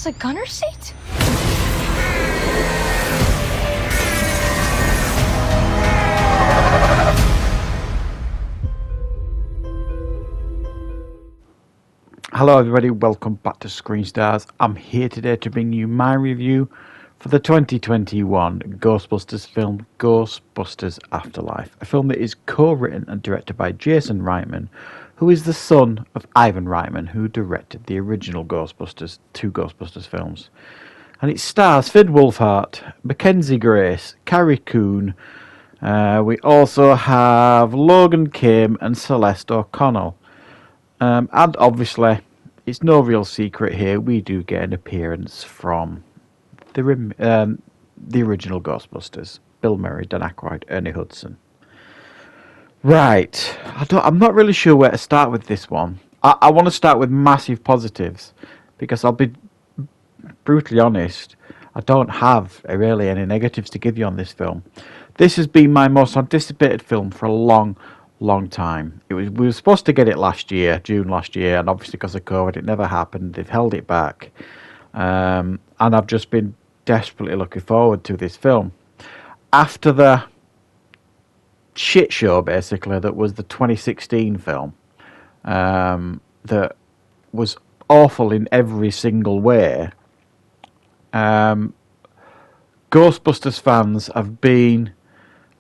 a gunner seat? Hello everybody, welcome back to Screenstars. I'm here today to bring you my review for the 2021 Ghostbusters film Ghostbusters Afterlife, a film that is co-written and directed by Jason Reitman, who is the son of Ivan Reitman, who directed the original Ghostbusters, two Ghostbusters films. And it stars Finn Wolfhard, Mackenzie Grace, Carrie Coon. We also have Logan Kim and Celeste O'Connell. And obviously, it's no real secret here, we do get an appearance from the original Ghostbusters. Bill Murray, Dan Aykroyd, Ernie Hudson. Right, I'm not really sure where to start with this one. I want to start with massive positives, because I'll be brutally honest, I don't have really any negatives to give you on this film. This has been my most anticipated film for a long time. We were supposed to get it last year, June last year, and obviously because of COVID it never happened. They've held it back, and I've just been desperately looking forward to this film. After the shit show basically that was the 2016 film, that was awful in every single way, Ghostbusters fans have been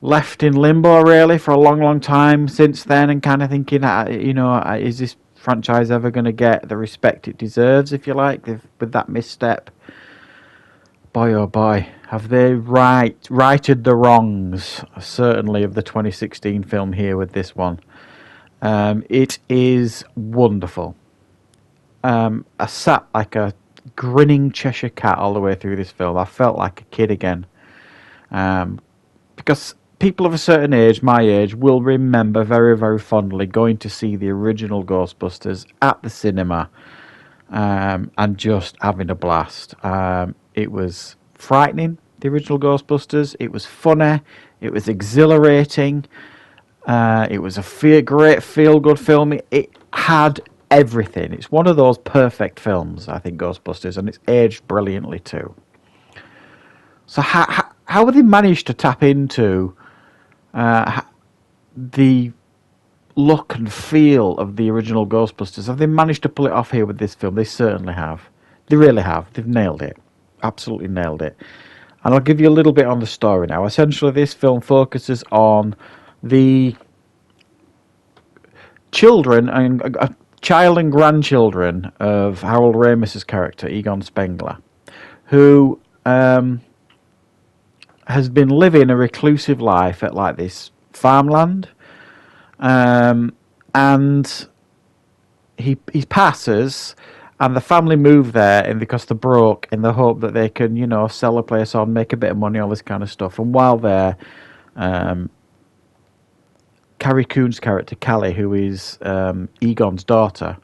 left in limbo really for a long time since then, and kind of thinking, is this franchise ever going to get the respect it deserves, if you like, with that misstep? Boy oh boy, have they righted the wrongs, certainly, of the 2016 film here with this one. It is wonderful. I sat like a grinning Cheshire cat all the way through this film. I felt like a kid again, because people of a certain age, my age, will remember very, very fondly going to see the original Ghostbusters at the cinema, and just having a blast. It was frightening, the original Ghostbusters. It was funny. It was exhilarating. It was a great feel-good film. It had everything. It's one of those perfect films, I think, Ghostbusters, and it's aged brilliantly too. So how have they managed to tap into the look and feel of the original Ghostbusters? Have they managed to pull it off here with this film? They certainly have. They really have. They've nailed it. Absolutely nailed it. And I'll give you a little bit on the story now. Essentially, this film focuses on the children and child and grandchildren of Harold Ramis's character, Egon Spengler, who has been living a reclusive life at like this farmland, and he passes, and the family move there, and because they're broke, in the hope that they can, sell the place on, make a bit of money, all this kind of stuff. And while there, Carrie Coon's character, Callie, who is Egon's daughter,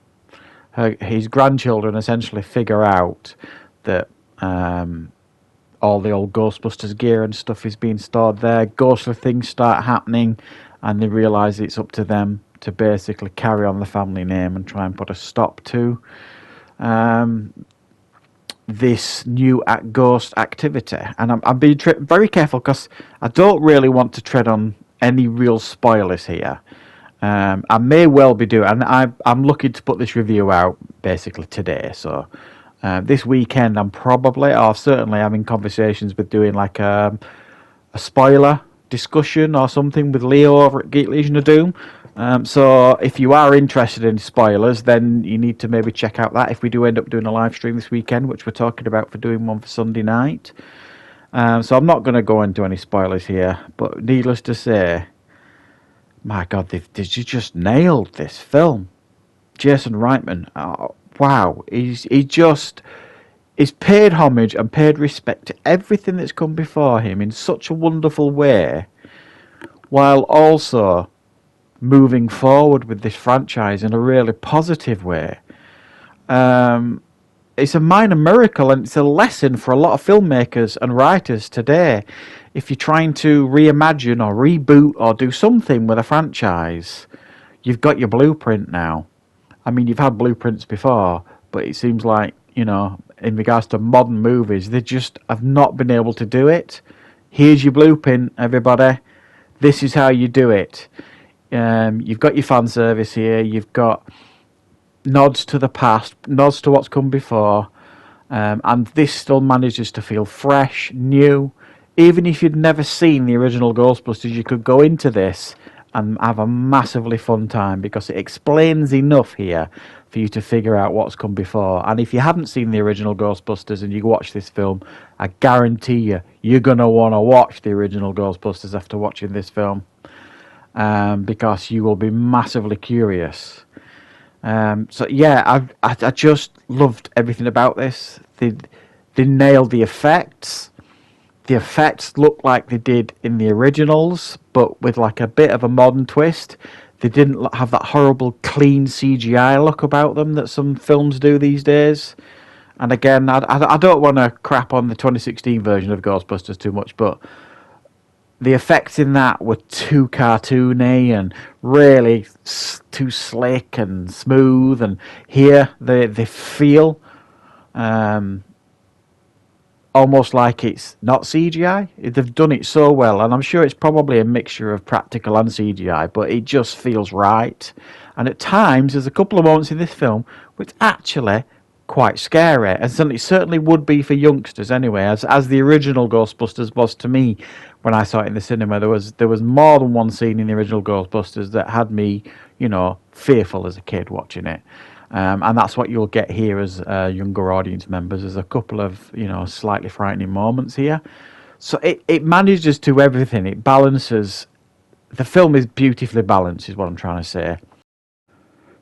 his grandchildren essentially figure out that all the old Ghostbusters gear and stuff is being stored there. Ghostly things start happening, and they realise it's up to them to basically carry on the family name and try and put a stop to this new ghost activity. And I'm being very careful, because I don't really want to tread on any real spoilers here. I may well be doing, and I'm looking to put this review out basically today, so this weekend I'm probably, or certainly having conversations with doing like a spoiler discussion or something with Leo over at Geek Legion of Doom. So if you are interested in spoilers, then you need to maybe check out that if we do end up doing a live stream this weekend, which we're talking about for doing one for Sunday night. So I'm not going to go into any spoilers here, but needless to say, my God, they just nailed this film. Jason Reitman, oh, wow, he's paid homage and paid respect to everything that's come before him in such a wonderful way, while also moving forward with this franchise in a really positive way. It's a minor miracle, and it's a lesson for a lot of filmmakers and writers today. If you're trying to reimagine or reboot or do something with a franchise, you've got your blueprint now. I mean, you've had blueprints before, but it seems like, in regards to modern movies. They just have not been able to do it. Here's your blueprint, everybody. This is how you do it. You've got your fan service here. You've got nods to the past, nods to what's come before, and this still manages to feel fresh, new. Even if you'd never seen the original Ghostbusters, you could go into this and have a massively fun time because it explains enough here for you to figure out what's come before. And if you haven't seen the original Ghostbusters and you watch this film, I guarantee you're going to want to watch the original Ghostbusters after watching this film, because you will be massively curious. So yeah, I just loved everything about this. They nailed the effects. The effects look like they did in the originals, but with like a bit of a modern twist. They didn't have that horrible clean CGI look about them that some films do these days. And again, I don't want to crap on the 2016 version of Ghostbusters too much, but the effects in that were too cartoony and really too slick and smooth. And here they feel almost like it's not CGI. They've done it so well, and I'm sure it's probably a mixture of practical and CGI, but it just feels right. And at times, there's a couple of moments in this film which actually quite scary, and certainly would be for youngsters anyway, as the original Ghostbusters was to me when I saw it in the cinema. There was more than one scene in the original Ghostbusters that had me, fearful as a kid watching it. And that's what you'll get here as younger audience members. There's a couple of, slightly frightening moments here. So it manages to everything. It balances. The film is beautifully balanced, is what I'm trying to say.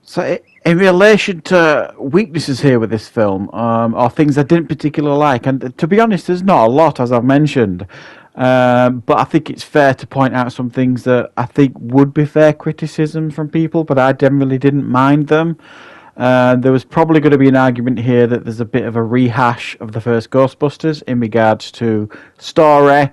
So in relation to weaknesses here with this film, or things I didn't particularly like, and to be honest, there's not a lot, as I've mentioned. But I think it's fair to point out some things that I think would be fair criticism from people, but I generally didn't mind them. There was probably going to be an argument here that there's a bit of a rehash of the first Ghostbusters in regards to story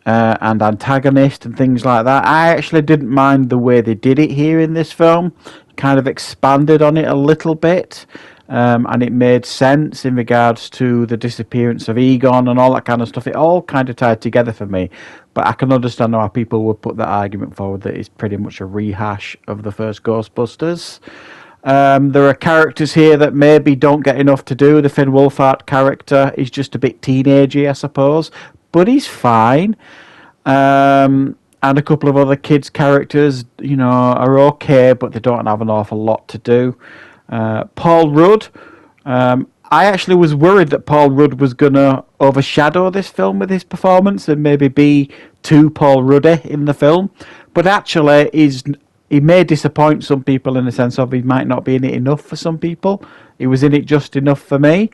and antagonist and things like that. I actually didn't mind the way they did it here in this film. Kind of expanded on it a little bit, and it made sense in regards to the disappearance of Egon and all that kind of stuff. It all kind of tied together for me, but I can understand how people would put that argument forward that it's pretty much a rehash of the first Ghostbusters. There are characters here that maybe don't get enough to do. The Finn Wolfhard character is just a bit teenagey, I suppose, but he's fine. And a couple of other kids' characters, are okay, but they don't have an awful lot to do. Paul Rudd, I actually was worried that Paul Rudd was going to overshadow this film with his performance and maybe be too Paul Ruddy in the film, but actually he may disappoint some people in the sense of he might not be in it enough for some people. He was in it just enough for me.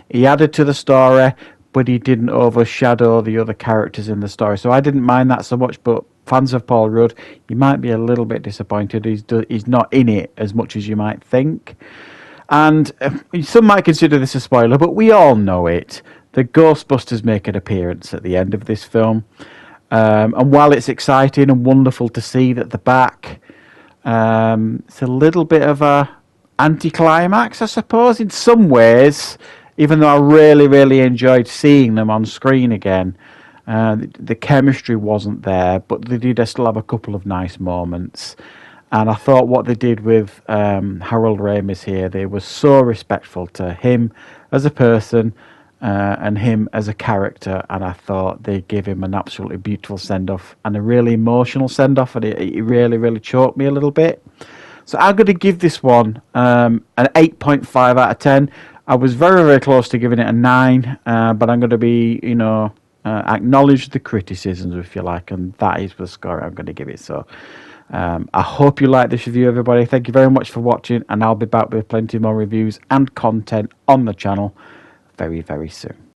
He added to the story, but he didn't overshadow the other characters in the story. So I didn't mind that so much, but fans of Paul Rudd, you might be a little bit disappointed. He's not in it as much as you might think. And some might consider this a spoiler, but we all know it. The Ghostbusters make an appearance at the end of this film. And while it's exciting and wonderful to see that they're back, it's a little bit of a anticlimax, I suppose, in some ways, even though I really, really enjoyed seeing them on screen again. The chemistry wasn't there, but they did still have a couple of nice moments. And I thought what they did with Harold Ramis here, they were so respectful to him as a person and him as a character, and I thought they gave him an absolutely beautiful send-off and a really emotional send-off, and it really, really choked me a little bit. So I'm going to give this one an 8.5 out of 10. I was very, very close to giving it a 9, but I'm going to be, acknowledge the criticisms, if you like, and that is the score I'm going to give it. So I hope you like this review, everybody. Thank you very much for watching, and I'll be back with plenty more reviews and content on the channel very, very soon.